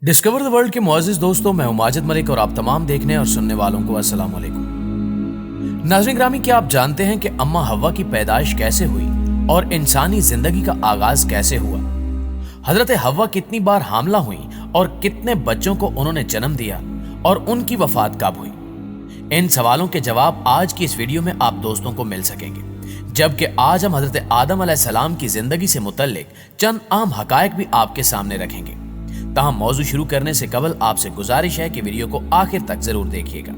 Discover the world के मुअज़्ज़िज़ दोस्तों, मैं हूं माजिद मलिक और आप तमाम देखने और सुनने वालों को अस्सलाम वालेकुम। नाज़रीन ग्रामी, क्या आप जानते हैं कि अम्मा हव्वा की पैदाइश कैसे हुई और इंसानी जिंदगी का आगाज कैसे हुआ? हजरत हव्वा कितनी बार हामला हुई और कितने बच्चों को उन्होंने जन्म दिया और उनकी वफात कब हुई? इन सवालों के जवाब आज की इस वीडियो में आप दोस्तों को मिल सकेंगे, जबकि आज हम हजरत आदम अलैहिस्सलाम की जिंदगी से मुतल्लिक चंद अहम हकायक भी आपके सामने रखेंगे। ताहम मौजू शुरू करने से कबल आपसे गुजारिश है कि वीडियो को आखिर तक जरूर देखिएगा।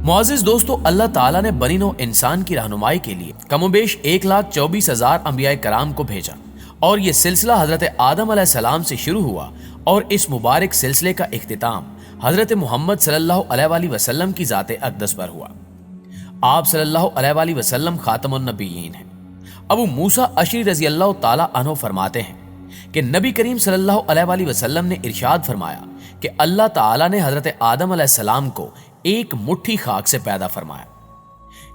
मुअज़्ज़िज़ दोस्तों, अल्लाह ताला ने बनी नौ इंसान की रहनुमाई के लिए कमोबेश 1,24,000 अंबिया कराम को भेजा और ये सिलसिला हजरत आदम अलैहिस्सलाम से शुरू हुआ और इस मुबारक सिलसिले का इख्तिताम हजरत मोहम्मद सल्लल्लाहु अलैहि वसल्लम की ज़ाते अक़दस पर हुआ। आप सल्लल्लाहु अलैहि वसल्लम खातमुन नबिय्यीन हैं। अबू मूसा अशरी रज़ी अल्लाह ताला अन्हु फरमाते हैं कि नबी करीम सल्लल्लाहु अलैहि वसल्लम ने इरशाद फरमाया कि अल्लाह ताला ने हजरत आदम अलैहिस्सलाम को एक मुट्ठी खाक से पैदा फरमाया।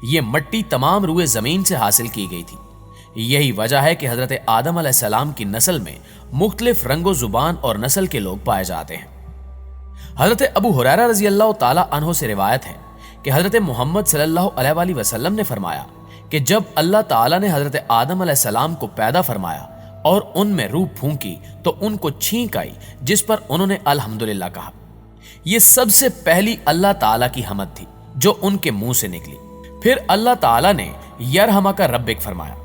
ये मट्टी तमाम रुए जमीन से हासिल की गई थी। यही वजह है कि हजरत आदम अलैहिस्सलाम की नस्ल में मुख्तलिफ रंगो जुबान और नस्ल के लोग पाए जाते हैं। हजरत अबू हुरैरा रज़ी अल्लाह ताला अन्हु से रिवायत है कि हजरत मोहम्मद सल्लल्लाहु अलैहि वसल्लम ने फरमाया कि जब अल्लाह ताला ने हजरत आदम अलैहिस्सलाम को पैदा फरमाया और उनमें रूह फूंकी तो उनको छींक आई, जिस पर उन्होंने अल्हम्दुलिल्लाह कहा। यह सबसे पहली अल्लाह ताला की हमद थी जो उनके मुंह से निकली। फिर अल्लाह ताला ने यरहमा का रब्बिक फरमाया।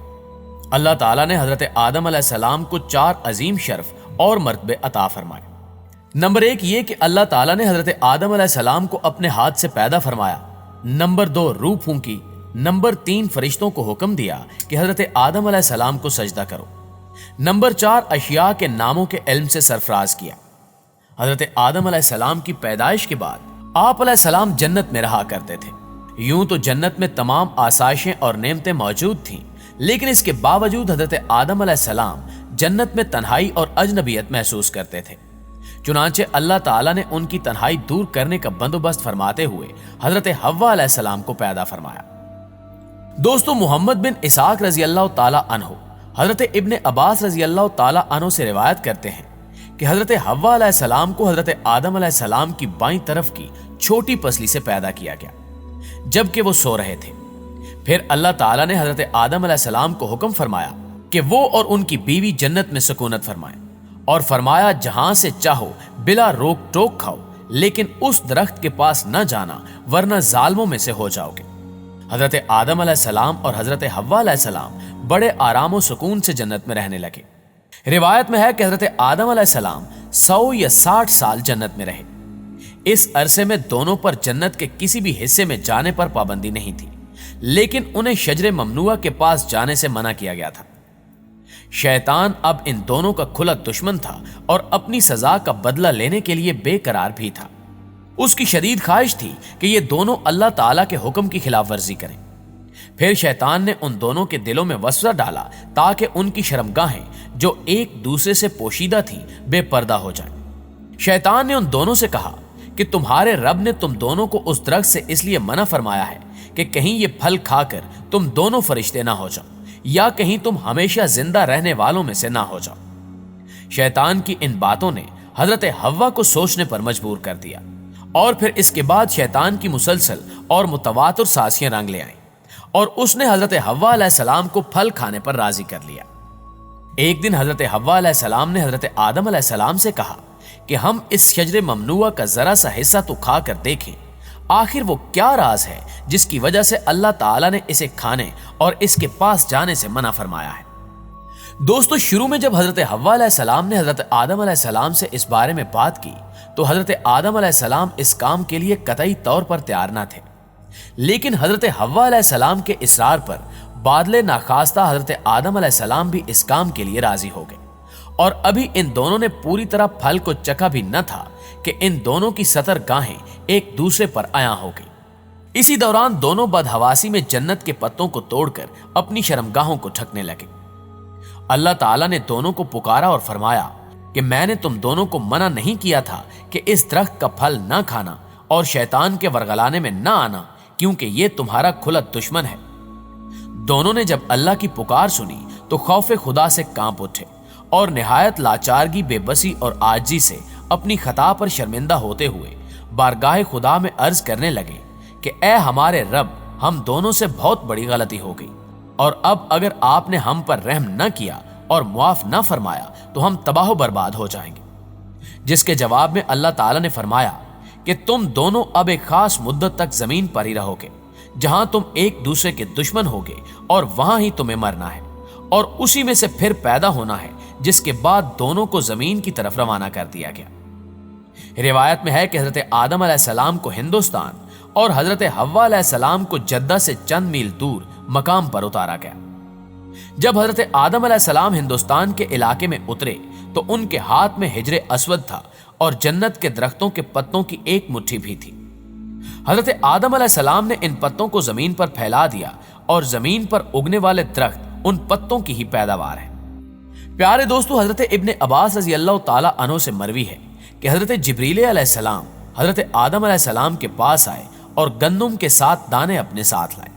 अल्लाह ताला ने हजरत आदम अलैहिस्सलाम को 4 अजीम शर्फ और मर्तबे अता फरमाए। नंबर 1 ये कि अल्लाह ताला ने हजरत आदम अलैहिस्सलाम को अपने हाथ से पैदा फरमाया। नंबर 2 रूह फूंकी। नंबर 3 फरिश्तों को हुक्म दिया कि हजरत आदम अलैहिस्सलाम को सजदा करो। नंबर 4 अशिया के नामों के इल्म से सरफराज किया। हजरत आदम अलैहिस्सलाम की पैदाइश के बाद आप अलैहिस्सलाम जन्नत में रहा करते थे। यूं तो जन्नत में तमाम आसाइशें और नेमतें मौजूद थीं, लेकिन इसके बावजूद हजरत आदम अलैहिस्सलाम जन्नत में तन्हाई और अजनबियत महसूस करते थे। चुनांचे अल्लाह ताला ने उनकी तन्हाई दूर करने का बंदोबस्त फरमाते हुए हजरत हव्वा अलैहिस्सलाम को पैदा फरमाया। दोस्तों, मोहम्मद बिन इसाक रजी अल्लाह ताला अन्हु हजरत इब्ने अब्बास रजी अल्लाह ताला अन्हु से रिवायत करते हैं कि हजरत हव्वा अलैहिस्सलाम को हजरत आदम अलैहिस्सलाम की बाईं तरफ की छोटी पसली से पैदा किया गया जबकि वो सो रहे थे। फिर अल्लाह ताला ने हजरत आदम अलैहिस्सलाम को हुक्म फरमाया कि वो और उनकी बीवी जन्नत में सुकूनत फरमाएं और फरमाया जहां से चाहो बिला रोक टोक खाओ, लेकिन उस दरख्त के पास न जाना वरना जालिमों में से हो जाओगे। हजरत आदम अलैहिस्सलाम और हजरत हव्वा अलैहिस्सलाम बड़े आराम और सुकून से जन्नत में रहने लगे। रिवायत में है कि हजरत आदम अलैहिस्सलाम 100 या 60 साल जन्नत में रहे। इस अरसे में दोनों पर जन्नत के किसी भी हिस्से में जाने पर पाबंदी नहीं थी, लेकिन उन्हें शजरे ममनुआ के पास जाने से मना किया गया था। शैतान अब इन दोनों का खुला दुश्मन था और अपनी सजा का बदला लेने के लिए बेकरार भी था। उसकी शदीद ख्वाहिश थी कि ये दोनों अल्लाह ताला के हुक्म की खिलाफ वर्जी करें। फिर शैतान ने उन दोनों के दिलों में वसवसा डाला ताकि उनकी शर्मगाहें जो एक दूसरे से पोशीदा थी बेपर्दा हो जाएं। शैतान ने उन दोनों से कहा कि तुम्हारे रब ने तुम दोनों को उस दरख्त से इसलिए मना फरमाया है कि कहीं ये फल खाकर तुम दोनों फरिश्ते ना हो जाओ या कहीं तुम हमेशा जिंदा रहने वालों में से ना हो जाओ। शैतान की इन बातों ने हजरत हव्वा को सोचने पर मजबूर कर दिया और फिर इसके बाद शैतान की मुसलसल और मुतवातिर साजिशें रंग ले आईं और उसने हजरत हव्वा अलैहिस्सलाम को फल खाने पर राजी कर लिया। एक दिन हजरत हव्वा अलैहिस्सलाम ने हजरत आदम अलैहिस्सलाम से कहा कि हम इस शजरे ममनुआ का जरा सा हिस्सा तो खा कर देखें, आखिर वो क्या राज है जिसकी वजह से अल्लाह ताला ने इसे खाने और इसके पास जाने से मना फरमाया है। दोस्तों, शुरू में जब हजरत हव्वा अलैहिस्सलाम ने हजरत आदम अलैहिस्सलाम से इस बारे में बात की तो हजरत आदम अलैहिस्सलाम इस काम के लिए कतई तौर पर तैयार न थे, लेकिन हजरत हव्वा अलैहिस्सलाम के इसरार पर बादले नाखास्ता हजरत आदम अलैहिस्सलाम भी इस काम के लिए राजी हो गए और अभी इन दोनों ने पूरी तरह फल को चखा भी न था कि इन दोनों की सतर गाहें एक दूसरे पर आया हो गई। इसी दौरान दोनों बदहवासी में जन्नत के पत्तों को तोड़कर अपनी शर्मगाहों को ढकने लगे। अल्लाह ताला ने दोनों को पुकारा और फरमाया कि मैंने तुम दोनों को मना नहीं किया था कि इस दरख्त का फल न खाना और शैतान के वरगलाने में न आना, क्योंकि ये तुम्हारा खुला दुश्मन है। दोनों ने जब अल्लाह की पुकार सुनी तो खौफ खुदा से कांप उठे और निहायत लाचारगी, बेबसी और आजी से अपनी खता पर शर्मिंदा होते हुए बारगाह खुदा में अर्ज करने लगे कि ए हमारे रब, हम दोनों से बहुत बड़ी गलती हो गई और अब अगर आपने हम पर रहम न किया और मुआफ न फरमाया तो हम तबाह बर्बाद हो जाएंगे। जिसके जवाब में अल्लाह ताला ने फरमाया कि तुम दोनों अब एक खास मुद्दत तक जमीन पर ही रहोगे, जहां तुम एक दूसरे के दुश्मन होगे और वहां ही तुम्हें मरना है और उसी में से फिर पैदा होना है। जिसके बाद दोनों को जमीन की तरफ रवाना कर दिया गया। रिवायत में है कि हजरत आदम अलैहिस्सलाम को हिंदुस्तान और हजरत हव्वा अलैहिस्सलाम को जद्दा से चंद मील दूर मकाम पर उतारा गया। जब हजरत आदम अलैहिस्सलाम हिंदुस्तान के इलाके में उतरे तो उनके हाथ में हिजरे अस्वद था और जन्नत के दरख्तों के पत्तों की एक मुट्ठी भी थी। हजरत आदम अलैहिस्सलाम ने इन पत्तों को जमीन पर फैला दिया और जमीन पर उगने वाले दरख्त उन पत्तों की ही पैदावार है। प्यारे दोस्तों, हजरत इब्ने अब्बास रजी अल्लाह ताला अन्हु से मरवी है कि हजरत जिब्रील अलैहिस्सलाम हजरत आदम अलैहिस्सलाम के पास आए और गंदुम के 7 दाने अपने साथ लाए।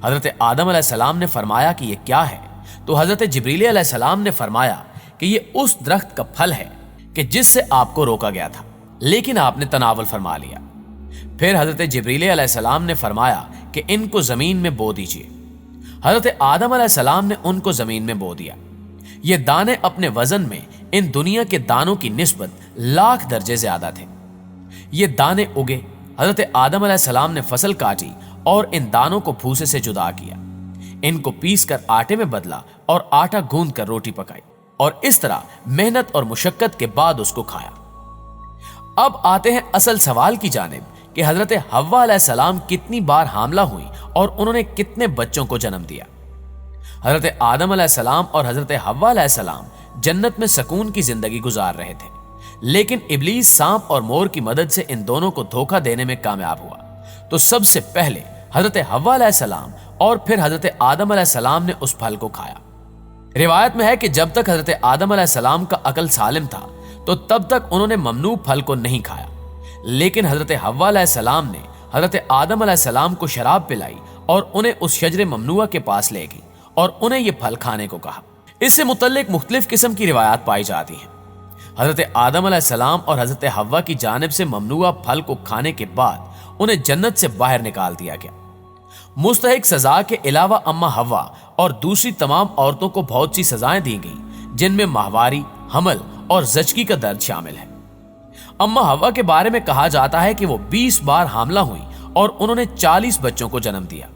हजरत आदम अलैहिस्सलाम ने फरमाया कि यह क्या है? तो हजरत जिब्रील अलैहिस्सलाम ने फरमाया कि यह उस दरख्त का फल है कि जिससे आपको रोका गया था, लेकिन आपने तनावुल फरमा लिया। फिर हजरत जिब्रील अलैहिस्सलाम ने फरमाया कि इनको जमीन में बो दीजिए। हजरत आदम अलैहिस्सलाम ने उनको जमीन में बो दिया। ये दाने अपने वजन में इन दुनिया के दानों की निस्बत लाख दर्जे ज्यादा थे। ये दाने उगे, हजरत आदम अलैहिस्सलाम ने फसल काटी और इन दानों को भूसे से जुदा किया, इनको पीस कर आटे में बदला और आटा गूंद कर रोटी पकाई और इस तरह मेहनत और मुशक्कत के बाद उसको खाया। अब आते हैं असल सवाल की जानिब कि हजरत हव्वा अलैहिस्सलाम कितनी बार हामला हुई और उन्होंने कितने बच्चों को जन्म दिया। हजरत आदम अलैहिस्सलाम और हजरत हव्वा अलैहिस्सलाम जन्नत में सुकून की जिंदगी गुजार रहे थे, लेकिन इब्लीस सांप और मोर की मदद से इन दोनों को धोखा देने में कामयाब हुआ। तो सबसे पहले हजरत हव्वा अलैहिस्सलाम और फिर हजरत आदम अलैहिस्सलाम ने उस फल को खाया। रिवायत में है कि जब तक हजरत आदम अलैहिस्सलाम का अकल सालिम था तो तब तक उन्होंने ममनू फल को नहीं खाया, लेकिन हजरत हव्वा अलैहिस्सलाम ने हजरत आदम अलैहिस्सलाम को शराब पिलाई और उन्हें उस शजरे ममनुआ के पास ले गई और उन्हें यह फल खाने को कहा। इससे मुतल्लिक मुख्तलिफ किस्म की रिवायात पाई जाती हैं। हजरत आदम अलैहिस्सलाम और हजरत हव्वा की जानिब से ममनुआ फल को खाने के बाद उन्हें जन्नत से बाहर निकाल दिया गया। मुस्तहिक सजा के अलावा अम्मा हव्वा और दूसरी तमाम औरतों को बहुत सी सजाएं दी गई, जिनमें माहवारी, हमल और जचकी का दर्द शामिल है। अम्मा हव्वा के बारे में कहा जाता है कि वो 20 बार हामला हुई और उन्होंने 40 बच्चों को जन्म दिया।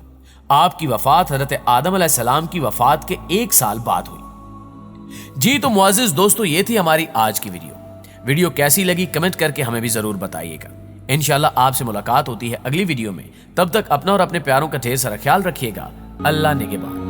आपकी वफात हजरत आदम अलैहिस्सलाम की वफात के 1 साल बाद हुई। जी तो मुअज़्ज़िज़ दोस्तों, ये थी हमारी आज की वीडियो कैसी लगी कमेंट करके हमें भी जरूर बताइएगा। इंशाल्लाह आपसे मुलाकात होती है अगली वीडियो में। तब तक अपना और अपने प्यारों का ढेर सारा ख्याल रखिएगा। अल्लाह निगहबान।